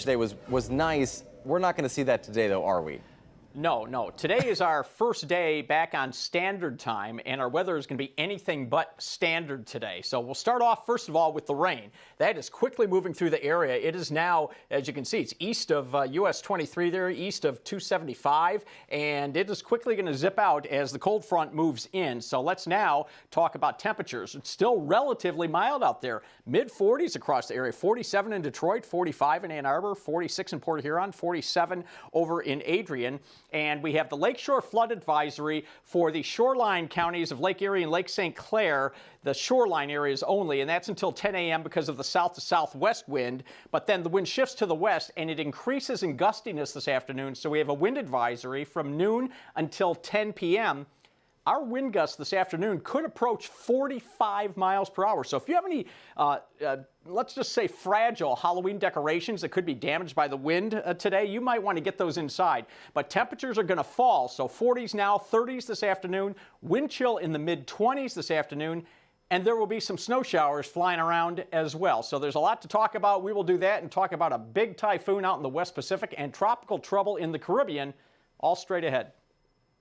Today was nice. We're not going to see that today, though, are we? No. Today is our first day back on standard time, and our weather is going to be anything but standard today. So we'll start off, first of all, with the rain. That is quickly moving through the area. It is now, as you can see, it's east of US 23 there, east of 275, and it is quickly going to zip out as the cold front moves in. So let's now talk about temperatures. It's still relatively mild out there. Mid-40s across the area. 47 in Detroit, 45 in Ann Arbor, 46 in Port Huron, 47 over in Adrian. And we have the Lakeshore Flood Advisory for the shoreline counties of Lake Erie and Lake St. Clair, the shoreline areas only, and that's until 10 a.m. because of the south to southwest wind. But then the wind shifts to the west, and it increases in gustiness this afternoon. So we have a wind advisory from noon until 10 p.m. Our wind gusts this afternoon could approach 45 miles per hour. So if you have any, let's just say, fragile Halloween decorations that could be damaged by the wind today, you might want to get those inside. But temperatures are going to fall. So 40s now, 30s this afternoon, wind chill in the mid-20s this afternoon, and there will be some snow showers flying around as well. So there's a lot to talk about. We will do that and talk about a big typhoon out in the West Pacific and tropical trouble in the Caribbean, all straight ahead.